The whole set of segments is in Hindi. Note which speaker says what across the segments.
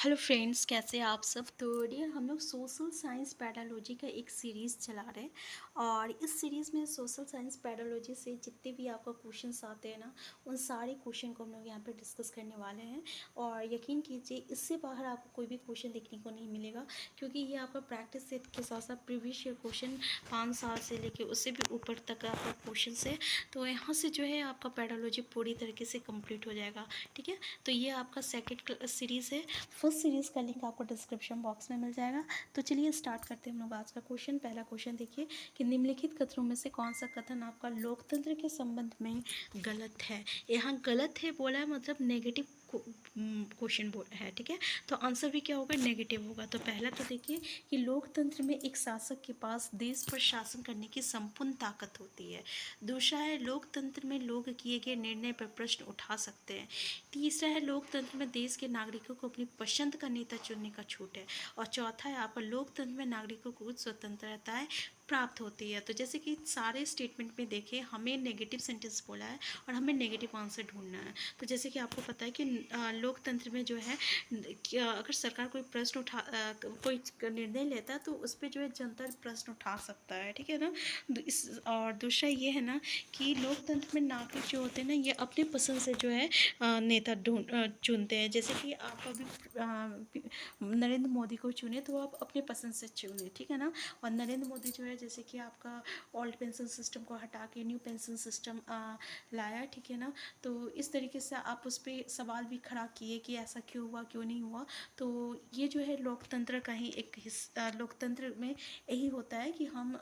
Speaker 1: हेलो फ्रेंड्स, कैसे हैं आप सब। तो डियर, हम लोग सोशल साइंस पैडालॉजी का एक सीरीज़ चला रहे हैं और इस सीरीज़ में सोशल साइंस पैडालॉजी से जितने भी आपका क्वेश्चंस आते हैं ना, उन सारे क्वेश्चन को हम लोग यहाँ पे डिस्कस करने वाले हैं। और यकीन कीजिए, इससे बाहर आपको कोई भी क्वेश्चन देखने को नहीं मिलेगा, क्योंकि ये आपका प्रैक्टिस सेट के साथ साथ प्रीवियस ईयर क्वेश्चन 5 साल से लेके उससे भी ऊपर तक का आपका क्वेश्चन है। तो यहाँ से जो है आपका पैडालॉजी पूरी तरीके से कम्प्लीट हो जाएगा। ठीक है, तो ये आपका सेकेंड सीरीज़ है। फर्स्ट सीरीज़ का लिंक आपको डिस्क्रिप्शन बॉक्स में मिल जाएगा। तो चलिए स्टार्ट करते हैं हम लोग आज का क्वेश्चन। पहला क्वेश्चन देखिए कि निम्नलिखित कथनों में से कौन सा कथन आपका लोकतंत्र के संबंध में गलत है। यहाँ गलत है बोला है, मतलब नेगेटिव क्वेश्चन है। ठीक है, तो आंसर भी क्या होगा, नेगेटिव होगा। तो पहला तो देखिए कि लोकतंत्र में एक शासक के पास देश पर शासन करने की संपूर्ण ताकत होती है। दूसरा है, लोकतंत्र में लोग किए गए निर्णय पर प्रश्न उठा सकते हैं। तीसरा है, लोकतंत्र में देश के नागरिकों को अपनी पसंद का नेता चुनने का छूट है। और चौथा है आपका, लोकतंत्र में नागरिकों को कुछ स्वतंत्रताएं प्राप्त होती है। तो जैसे कि सारे स्टेटमेंट में देखें, हमें नेगेटिव सेंटेंस बोला है और हमें नेगेटिव आंसर ढूंढना है। तो जैसे कि आपको पता है कि लोकतंत्र में जो है अगर सरकार कोई प्रश्न कोई निर्णय लेता है तो उस पर जो है जनता प्रश्न उठा सकता है। ठीक है ना। और दूसरा ये है ना कि लोकतंत्र में नागरिक जो होते हैं ना, ये अपने पसंद से जो है नेता चुनते हैं। जैसे कि आप अभी नरेंद्र मोदी को चुने तो आप अपने पसंद से चुने। ठीक है ना। और नरेंद्र मोदी जो है, जैसे कि आपका ओल्ड पेंशन सिस्टम को हटा के न्यू पेंशन सिस्टम लाया। ठीक है ना। तो इस तरीके से आप उस पर सवाल भी खड़ा किए कि ऐसा क्यों हुआ, क्यों नहीं हुआ। तो ये जो है लोकतंत्र का ही एक हिस्सा, लोकतंत्र में यही होता है कि हम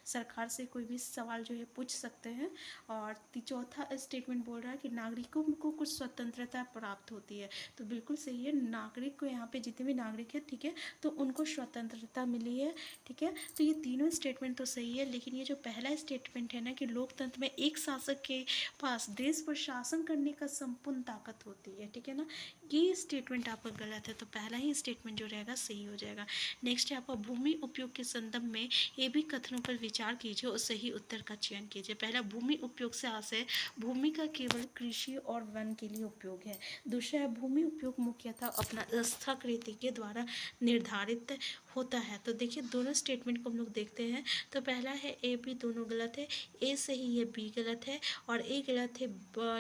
Speaker 1: सरकार से कोई भी सवाल जो है पूछ सकते हैं। और चौथा स्टेटमेंट बोल रहा है कि नागरिकों को कुछ स्वतंत्रता प्राप्त होती है। तो बिल्कुल सही है, नागरिक को यहाँ पे जितने भी नागरिक है, ठीक है, तो उनको स्वतंत्रता मिली है। ठीक है, तो ये तीनों स्टेटमेंट तो सही है, लेकिन ये जो पहला स्टेटमेंट है ना कि लोकतंत्र में एक शासक के पास देश पर शासन करने का संपूर्ण ताकत होती है। ठीक है ना, ये स्टेटमेंट आपका गलत है। तो पहला ही स्टेटमेंट जो रहेगा सही हो जाएगा। नेक्स्ट है आपका, भूमि उपयोग के संदर्भ में ये भी कथनों पर विचार कीजिए और सही उत्तर का चयन कीजिए। पहला, भूमि उपयोग से आशय भूमि का केवल कृषि और वन के लिए उपयोग है। दूसरा है, भूमि उपयोग मुख्यतः अपना स्थाकृति के द्वारा निर्धारित होता है। तो देखिए दोनों स्टेटमेंट को हम लोग देखते हैं। तो पहला है ए बी दोनों गलत है, ए सही है बी गलत है, और ए गलत है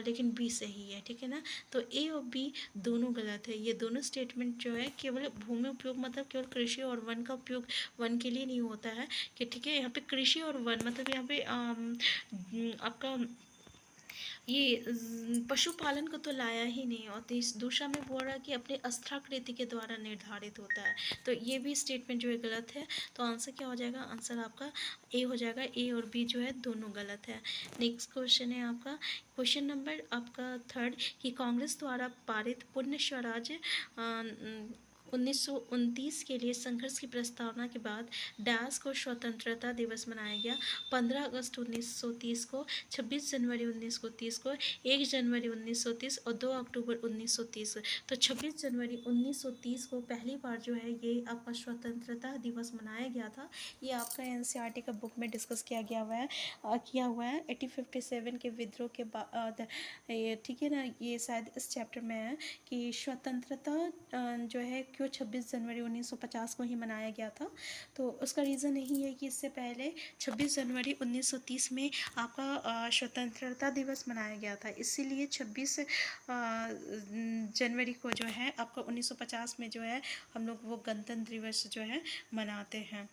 Speaker 1: लेकिन बी सही है। ठीक है ना। तो ए और बी दोनों गलत है। ये दोनों स्टेटमेंट जो है केवल भूमि उपयोग मतलब केवल कृषि और वन का उपयोग वन के लिए नहीं होता है कि ठीक है, यहाँ पे कृषि और वन मतलब यहाँ पे आपका ये पशुपालन को तो लाया ही नहीं। और दूसरा में बोल रहा है कि अपने अस्त्राकृति के द्वारा निर्धारित होता है। तो ये भी स्टेटमेंट जो है गलत है। तो आंसर क्या हो जाएगा, आंसर आपका ए हो जाएगा। ए और बी जो है दोनों गलत है। नेक्स्ट क्वेश्चन है आपका, क्वेश्चन नंबर आपका थर्ड कि कांग्रेस द्वारा पारित पुण्य स्वराज 1929 के लिए संघर्ष की प्रस्तावना के बाद डैश को स्वतंत्रता दिवस मनाया गया। 15 अगस्त 1930 को, 26 जनवरी 1930 को, 1 जनवरी 1930 और 2 अक्टूबर 1930। तो 26 जनवरी 1930 को पहली बार जो है ये आपका स्वतंत्रता दिवस मनाया गया था। ये आपका एनसीईआरटी का बुक में डिस्कस किया हुआ है 1857 के विद्रोह के बाद। ये ठीक है ना, ये शायद इस चैप्टर में है कि स्वतंत्रता जो है क्यों 26 जनवरी 1950 को ही मनाया गया था। तो उसका रीज़न यही है कि इससे पहले 26 जनवरी 1930 में आपका स्वतंत्रता दिवस मनाया गया था, इसीलिए 26 जनवरी को जो है आपका 1950 में जो है हम लोग वो गणतंत्र दिवस जो है मनाते हैं।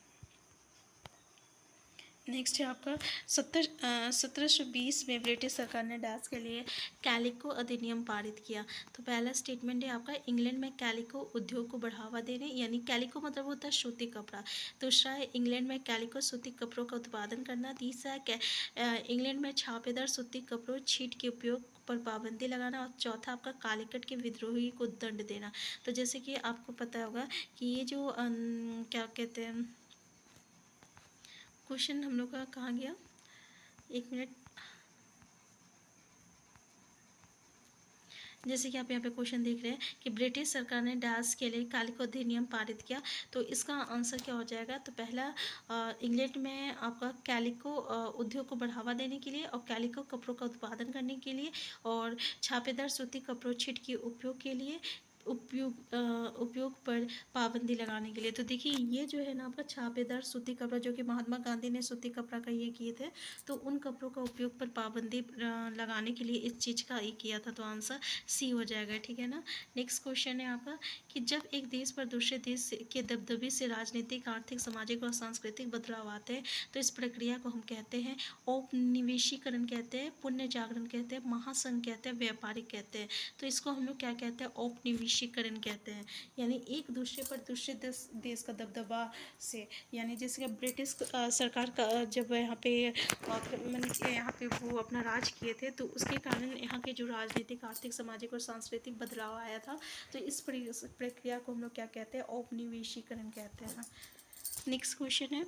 Speaker 1: नेक्स्ट है आपका 1720 में ब्रिटिश सरकार ने डैश के लिए कैलिको अधिनियम पारित किया। तो पहला स्टेटमेंट है आपका, इंग्लैंड में कैलिको उद्योग को बढ़ावा देने, यानी कैलिको मतलब होता है सूती कपड़ा। दूसरा है, इंग्लैंड में कैलिको सूती कपड़ों का उत्पादन करना। तीसरा है, इंग्लैंड में छापेदार सूती कपड़ों छीट के उपयोग पर पाबंदी लगाना। और चौथा आपका, कालीकट के विद्रोही को दंड देना। तो जैसे कि आपको पता होगा कि ये जो क्या कहते हैं, क्वेश्चन हम लोग का कहाँ गया, एक मिनट। जैसे कि आप यहाँ पे क्वेश्चन देख रहे हैं कि ब्रिटिश सरकार ने डैश के लिए कैलिको अधिनियम पारित किया। तो इसका आंसर क्या हो जाएगा, तो पहला इंग्लैंड में आपका कैलिको उद्योग को बढ़ावा देने के लिए और कैलिको कपड़ों का उत्पादन करने के लिए और छापेदार सूती कपड़ों छिट के उपयोग के लिए उपयोग पर पाबंदी लगाने के लिए। तो देखिए ये जो है ना आपका छापेदार सूती कपड़ा, जो कि महात्मा गांधी ने सूती कपड़ा का ये किए थे, तो उन कपड़ों का उपयोग पर पाबंदी लगाने के लिए इस चीज़ का ये किया था। तो आंसर सी हो जाएगा, ठीक है ना। नेक्स्ट क्वेश्चन है आपका कि जब एक देश पर दूसरे देश के दबदबे से राजनीतिक, आर्थिक, सामाजिक और सांस्कृतिक बदलाव आते हैं तो इस प्रक्रिया को हम कहते हैं औपनिवेशीकरण कहते हैं, पुण्य जागरण कहते हैं, महासंघ कहते हैं, व्यापारिक कहते हैं। तो इसको हम लोग क्या कहते हैं? औपनिवेशीकरण कहते हैं। यानी एक दूसरे पर दूसरे देश का दबदबा से, यानी जैसे कि ब्रिटिश सरकार का जब यहाँ पे आक्रमण यहाँ पे वो अपना राज किए थे, तो उसके कारण यहाँ के जो राजनीतिक, आर्थिक, सामाजिक और सांस्कृतिक बदलाव आया था। तो इस प्रक्रिया को हम लोग क्या कहते हैं? औपनिवेशीकरण कहते हैं। नेक्स्ट क्वेश्चन है,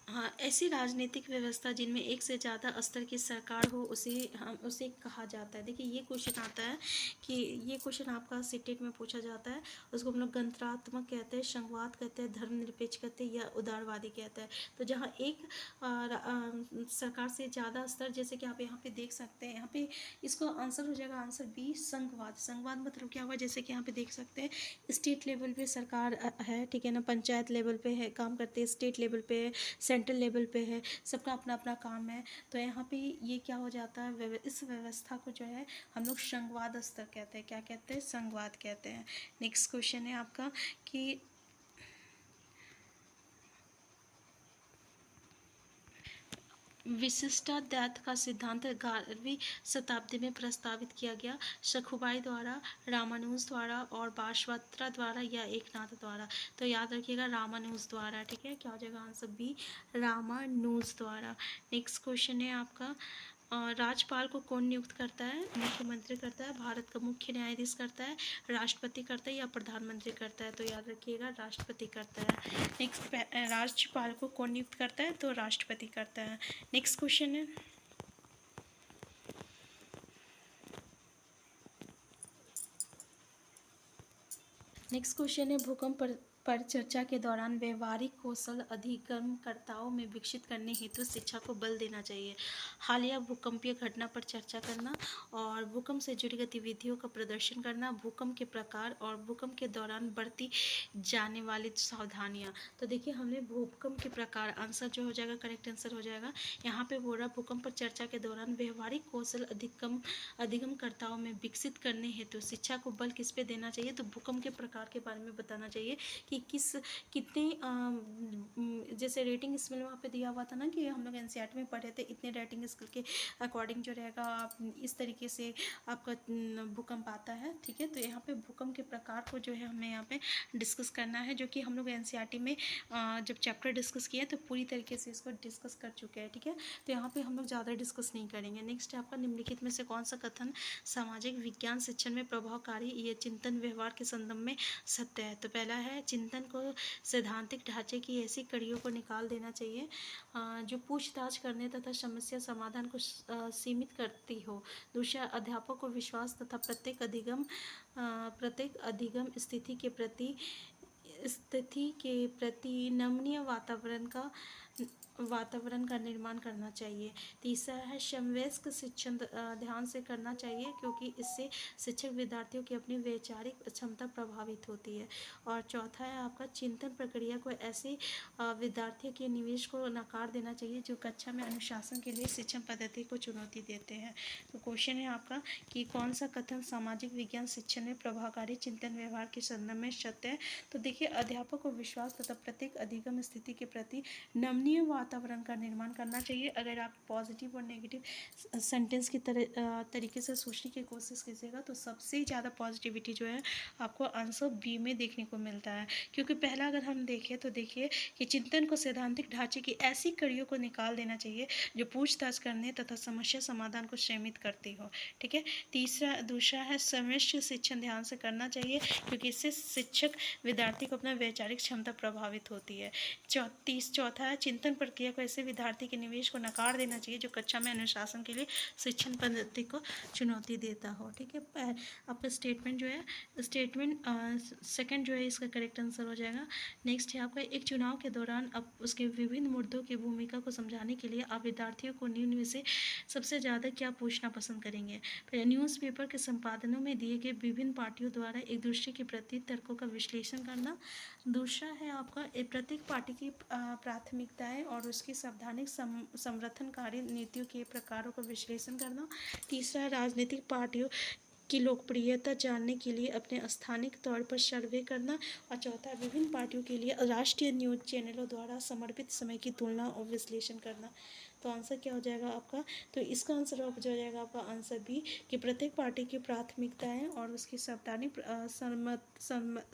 Speaker 1: हाँ, ऐसी राजनीतिक व्यवस्था जिनमें एक से ज़्यादा स्तर की सरकार हो उसे कहा जाता है। देखिए ये क्वेश्चन आता है कि ये क्वेश्चन आपका सीटेट में पूछा जाता है। उसको हम लोग गणतंत्रात्मक कहते हैं, संघवाद कहते हैं, धर्मनिरपेक्ष कहते हैं या उदारवादी कहते हैं। तो जहाँ एक सरकार से ज़्यादा स्तर, जैसे कि आप यहाँ पे देख सकते हैं, यहाँ पे इसको आंसर हो जाएगा आंसर बी, संघवाद। संघवाद मतलब क्या हुआ? जैसे कि यहाँ पे देख सकते हैं स्टेट लेवल पे सरकार है, ठीक है ना, पंचायत लेवल पे है काम करते हैं, स्टेट लेवल पे है, सेंट्रल लेवल पे है, सबका अपना अपना काम है। तो यहाँ पे ये क्या हो जाता है? इस व्यवस्था को जो है हम लोग संघवाद स्तर कहते हैं। क्या कहते हैं? संघवाद कहते हैं। नेक्स्ट क्वेश्चन है आपका कि विशिष्टाद्वैत का सिद्धांत 11वीं शताब्दी में प्रस्तावित किया गया, सखुबाई द्वारा, रामानुज द्वारा और बाशवत्रा द्वारा या एकनाथ द्वारा। तो याद रखिएगा रामानुज द्वारा, ठीक है। क्या हो जाएगा आंसर बी, रामानुज द्वारा। नेक्स्ट क्वेश्चन है आपका राज्यपाल को कौन नियुक्त करता है? मुख्यमंत्री करता है, भारत का मुख्य न्यायाधीश करता है, राष्ट्रपति करता है या प्रधानमंत्री करता है? तो याद रखिएगा राष्ट्रपति करता है। नेक्स्ट, राज्यपाल को कौन नियुक्त करता है? तो राष्ट्रपति करता है। नेक्स्ट क्वेश्चन है, नेक्स्ट क्वेश्चन है भूकंप पर चर्चा के दौरान व्यवहारिक कौशल अधिगमकर्ताओं में विकसित करने हेतु शिक्षा को बल देना चाहिए। हालिया भूकंपीय घटना पर चर्चा करना और भूकंप से जुड़ी गतिविधियों का प्रदर्शन करना, भूकंप के प्रकार और भूकंप के दौरान बरती जाने वाली सावधानियाँ। तो देखिए हमने भूकंप के प्रकार, आंसर जो हो जाएगा करेक्ट आंसर हो जाएगा। यहाँ पे बोल रहा भूकंप पर चर्चा के दौरान व्यवहारिक कौशल अधिगमकर्ताओं में विकसित करने हेतु शिक्षा को बल किस पे देना चाहिए? तो भूकंप के प्रकार के बारे में बताना चाहिए कि कितने जैसे रेटिंग स्केल वहाँ पे दिया हुआ था ना कि हम लोग एनसीईआरटी में पढ़े थे, इतने रेटिंग स्केल के अकॉर्डिंग जो रहेगा आप इस तरीके से आपका भूकंप आता है, ठीक है। तो यहाँ पे भूकंप के प्रकार को जो है हमें यहाँ पे डिस्कस करना है, जो कि हम लोग एनसीईआरटी में जब चैप्टर डिस्कस किया तो पूरी तरीके से इसको डिस्कस कर चुके हैं, ठीक है। तो यहाँ पे हम लोग ज़्यादा डिस्कस नहीं करेंगे। नेक्स्ट है आपका निम्नलिखित में से कौन सा कथन सामाजिक विज्ञान शिक्षण में प्रभावकारी ये चिंतन व्यवहार के संदर्भ में सत्य है? तो पहला है चिंतन को सैद्धांतिक ढांचे की ऐसी कड़ियों को निकाल देना चाहिए जो पूछताछ करने तथा समस्या समाधान को सीमित करती हो। दूसरा, अध्यापक को विश्वास तथा प्रत्येक अधिगम स्थिति के प्रति नमनीय वातावरण का निर्माण करना चाहिए। तीसरा है समवयस्क शिक्षण ध्यान से करना चाहिए क्योंकि इससे शिक्षक विद्यार्थियों की अपनी वैचारिक क्षमता प्रभावित होती है। और चौथा है आपका चिंतन प्रक्रिया को ऐसे विद्यार्थियों के निवेश को नकार देना चाहिए जो कक्षा में अनुशासन के लिए शिक्षण पद्धति को चुनौती देते हैं। तो क्वेश्चन है आपका कि कौन सा कथन सामाजिक विज्ञान शिक्षण में प्रभावकारी चिंतन व्यवहार के संदर्भ में सत्य है? तो देखिए अध्यापक को विश्वास तथा प्रत्येक अधिगम स्थिति के प्रति नमनीय वातावरण का निर्माण करना चाहिए। अगर आप पॉजिटिव और नेगेटिव सेंटेंस की तरीके से सोचने की कोशिश कीजिएगा तो सबसे ज़्यादा पॉजिटिविटी जो है आपको आंसर बी में देखने को मिलता है। क्योंकि पहला अगर हम देखें तो देखिए कि चिंतन को सैद्धांतिक ढांचे की ऐसी कड़ियों को निकाल देना चाहिए जो पूछताछ करने तथा समस्या समाधान को सीमित करती हो, ठीक है। दूसरा है समष्टि शिक्षण ध्यान से करना चाहिए क्योंकि इससे शिक्षक विद्यार्थी को अपना वैचारिक क्षमता प्रभावित होती है। चौथा है चिंतन चिंतन प्रक्रिया को ऐसे विद्यार्थी के निवेश को नकार देना चाहिए जो कक्षा में अनुशासन के लिए शिक्षण पद्धति को चुनौती देता हो। ठीक है, आपका स्टेटमेंट जो है, स्टेटमेंट सेकंड जो है इसका करेक्ट आंसर हो जाएगा। नेक्स्ट है आपका, एक चुनाव के दौरान अब उसके विभिन्न मुद्दों की भूमिका को समझाने के लिए आप विद्यार्थियों को निम्न में से सबसे ज़्यादा क्या पूछना पसंद करेंगे। फिर न्यूज़पेपर के संपादनों में दिए गए विभिन्न पार्टियों द्वारा एक दूसरे के प्रति तर्कों का विश्लेषण करना। दूसरा है आपका, प्रत्येक पार्टी की प्राथमिकताएं और उसकी संवैधानिक संरक्षणकारी नीतियों के प्रकारों का विश्लेषण करना। तीसरा है राजनीतिक पार्टियों की लोकप्रियता जानने के लिए अपने स्थानिक तौर पर सर्वे करना। और चौथा, विभिन्न पार्टियों के लिए राष्ट्रीय न्यूज चैनलों द्वारा समर्पित समय की तुलना और विश्लेषण करना। तो आंसर क्या हो जाएगा आपका, तो इसका आंसर हो जाएगा आपका आंसर बी, कि प्रत्येक पार्टी की प्राथमिकताएं और उसकी संवैधानिक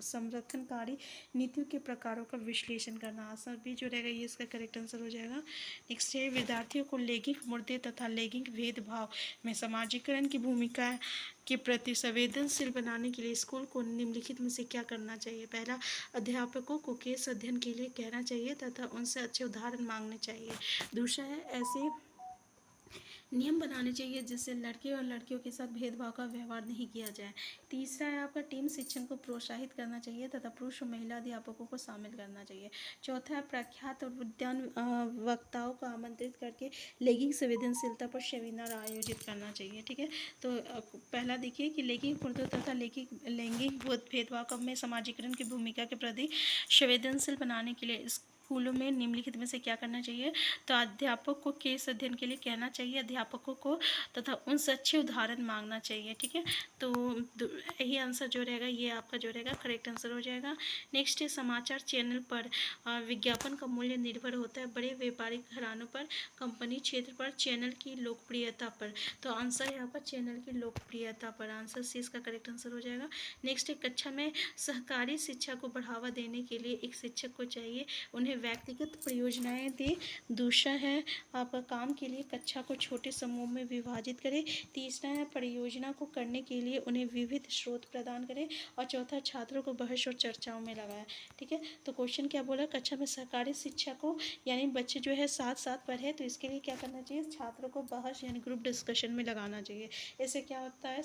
Speaker 1: संरक्षणकारी नीतियों के प्रकारों का विश्लेषण करना। आंसर बी जो रहेगा ये इसका करेक्ट आंसर हो जाएगा। नेक्स्ट है, विद्यार्थियों को लैंगिक मुद्दे तथा लैंगिक भेदभाव में समाजीकरण की भूमिका के प्रति संवेदनशील बनाने के लिए स्कूल को निम्नलिखित में से क्या करना चाहिए। पहला, अध्यापकों को केस अध्ययन के लिए कहना चाहिए तथा उनसे अच्छे उदाहरण मांगने चाहिए। दूसरा है, ऐसे नियम बनाने चाहिए जिससे लड़के और लड़कियों के साथ भेदभाव का व्यवहार नहीं किया जाए। तीसरा है आपका, टीम शिक्षण को प्रोत्साहित करना चाहिए तथा पुरुष और महिला अध्यापकों को शामिल करना चाहिए। चौथा है, प्रख्यात और विद्वान वक्ताओं को आमंत्रित करके लैंगिक संवेदनशीलता पर सेमिनार आयोजित करना चाहिए। ठीक है, तो पहला देखिए कि लैंगिक मुद्दों तथा लैंगिक भेदभाव में समाजीकरण की भूमिका के प्रति संवेदनशील बनाने के लिए स्कूलों में निम्नलिखित में से क्या करना चाहिए। तो अध्यापक को केस अध्ययन के लिए कहना चाहिए अध्यापकों को तथा उनसे अच्छे उदाहरण मांगना चाहिए। ठीक है, तो यही आंसर जो रहेगा ये आपका जो रहेगा करेक्ट आंसर हो जाएगा। नेक्स्ट है, समाचार चैनल पर विज्ञापन का मूल्य निर्भर होता है बड़े व्यापारिक घरानों पर, कंपनी क्षेत्र पर, चैनल की लोकप्रियता पर। तो आंसर है आपका चैनल की लोकप्रियता पर। आंसर सी इसका करेक्ट आंसर हो जाएगा। नेक्स्ट है, कक्षा में सहकारी शिक्षा को बढ़ावा देने के लिए एक शिक्षक को चाहिए उन्हें व्यक्तिगत परियोजनाएं दे। दूसरा है आपका, काम के लिए कक्षा को छोटे समूह में विभाजित करें। तीसरा है, परियोजना को करने के लिए उन्हें विविध स्रोत प्रदान करें। और चौथा, छात्रों को बहस और चर्चाओं में लगाएं। ठीक है, तो क्वेश्चन क्या बोला, कक्षा में सहकारी शिक्षा को यानी बच्चे जो है साथ साथ पढ़े तो इसके लिए क्या करना चाहिए, छात्रों को बहस यानी ग्रुप डिस्कशन में लगाना चाहिए। इससे क्या होता है,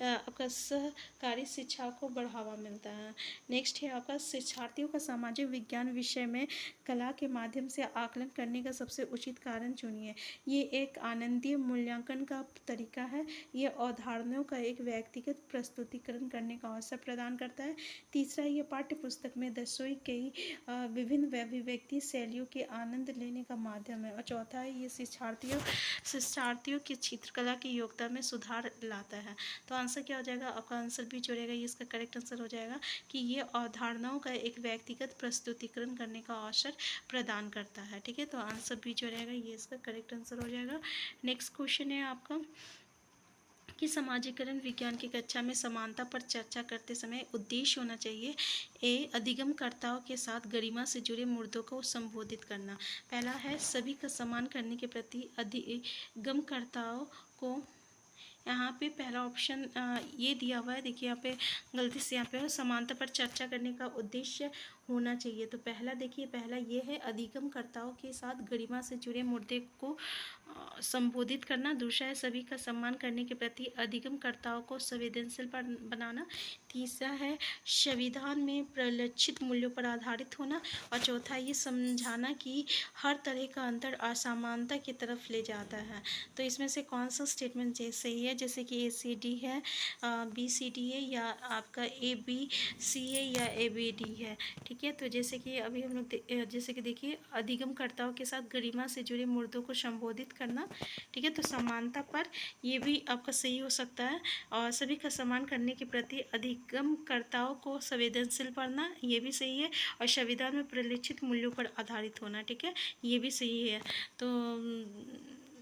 Speaker 1: आपका सहकारी शिक्षा को बढ़ावा मिलता है। नेक्स्ट है आपका, शिक्षार्थियों का सामाजिक विज्ञान विषय में कला के माध्यम से आकलन करने का सबसे उचित कारण चुनिए। ये एक आनंदीय मूल्यांकन का तरीका है। ये अवधारणाओं का एक व्यक्तिगत प्रस्तुतिकरण करने का अवसर प्रदान करता है। तीसरा, ये पाठ्य पुस्तक में दर्शाई गई विभिन्न अभिव्यक्ति शैलियों के आनंद लेने का माध्यम है। और चौथा है, ये शिक्षार्थियों की चित्रकला की योग्यता में सुधार लाता है। तो आंसर क्या हो जाएगा आपका, आंसर भी जो रहेगा ये इसका करेक्ट आंसर हो जाएगा कि ये अवधारणाओं का एक व्यक्तिगत प्रस्तुतिकरण करने का अवसर प्रदान करता है। ठीक है, तो आंसर भी जो रहेगा ये इसका करेक्ट आंसर हो जाएगा। नेक्स्ट क्वेश्चन है आपका कि समाजीकरण विज्ञान की कक्षा में समानता पर चर्चा करते समय उद्देश्य होना चाहिए। ए, अधिगमकर्ताओं के साथ गरिमा से जुड़े मुद्दों को संबोधित करना। पहला है, सभी का सम्मान करने के प्रति अधिगमकर्ताओं को, यहाँ पे पहला ऑप्शन ये दिया हुआ है, देखिए यहाँ पे गलती से यहाँ पे समानता पर चर्चा करने का उद्देश्य होना चाहिए। तो पहला देखिए, पहला ये है अधिगमकर्ताओं के साथ गरिमा से जुड़े मुद्दे को संबोधित करना। दूसरा है, सभी का सम्मान करने के प्रति अधिगमकर्ताओं को संवेदनशील बनाना। तीसरा है, संविधान में प्रलक्षित मूल्यों पर आधारित होना। और चौथा, ये समझाना कि हर तरह का अंतर असमानता की तरफ ले जाता है। तो इसमें से कौन सा स्टेटमेंट सही है, जैसे कि ACD है, BCD है, या आपका ABC है, या ABD है। ठीक है, तो जैसे कि अभी हम लोग जैसे कि देखिए, अधिगमकर्ताओं के साथ गरिमा से जुड़े मुद्दों को संबोधित करना। ठीक है, तो समानता पर ये भी आपका सही हो सकता है। और सभी का सम्मान करने के प्रति अधिगमकर्ताओं को संवेदनशील पढ़ना, ये भी सही है। और संविधान में परिलक्षित मूल्यों पर आधारित होना, ठीक है, ये भी सही है। तो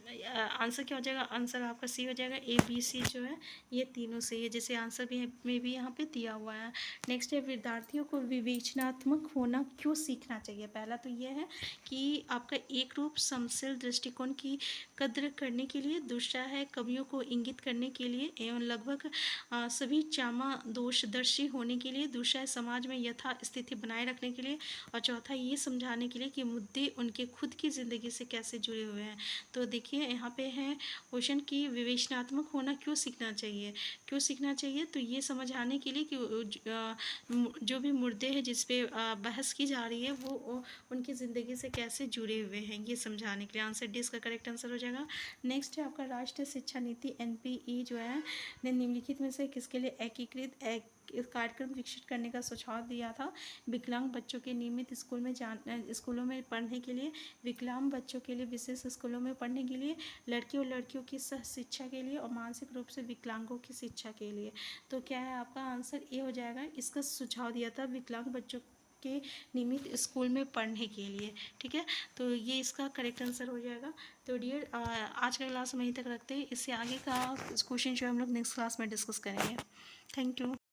Speaker 1: आंसर क्या हो जाएगा, आंसर आपका सी हो जाएगा। ए बी सी जो है ये तीनों सही है, जैसे आंसर भी में भी यहाँ पे दिया हुआ है। नेक्स्ट है, विद्यार्थियों को विवेचनात्मक होना क्यों सीखना चाहिए। पहला तो ये है कि आपका एक रूप समशील दृष्टिकोण की कद्र करने के लिए, दूसरा है कमियों को इंगित करने के लिए एवं लगभग सभी चामा दोषदर्शी होने के लिए, दूसरा है समाज में यथा स्थिति बनाए रखने के लिए, और चौथा ये समझाने के लिए कि मुद्दे उनके खुद की ज़िंदगी से कैसे जुड़े हुए हैं। तो देखिए यहाँ पे है क्वेश्चन की विवेचनात्मक होना क्यों सीखना चाहिए। क्यों सीखना चाहिए, तो ये समझाने के लिए कि जो भी मुद्दे हैं जिस पे बहस की जा रही है वो उनकी ज़िंदगी से कैसे जुड़े हुए हैं, ये समझाने के लिए। आंसर डी इसका करेक्ट आंसर हो जाएगा। नेक्स्ट है आपका राष्ट्रीय शिक्षा नीति एनपीई जो है ने निम्नलिखित में से किसके लिए एकीकृत कार्यक्रम विकसित करने का सुझाव दिया था। विकलांग बच्चों के नियमित स्कूलों में पढ़ने के लिए, विकलांग बच्चों के लिए विशेष स्कूलों में पढ़ने के लिए, लड़के और लड़कियों की सह शिक्षा के लिए, और मानसिक रूप से विकलांगों की शिक्षा के लिए। तो क्या है आपका आंसर ए हो जाएगा। इसका सुझाव दिया था विकलांग बच्चों के नियमित स्कूल में पढ़ने के लिए। ठीक है, तो ये इसका करेक्ट आंसर हो जाएगा। तो डियर आज का क्लास हम यहीं तक रखते हैं, इससे आगे का क्वेश्चन जो हम लोग नेक्स्ट क्लास में डिस्कस करेंगे। Thank you.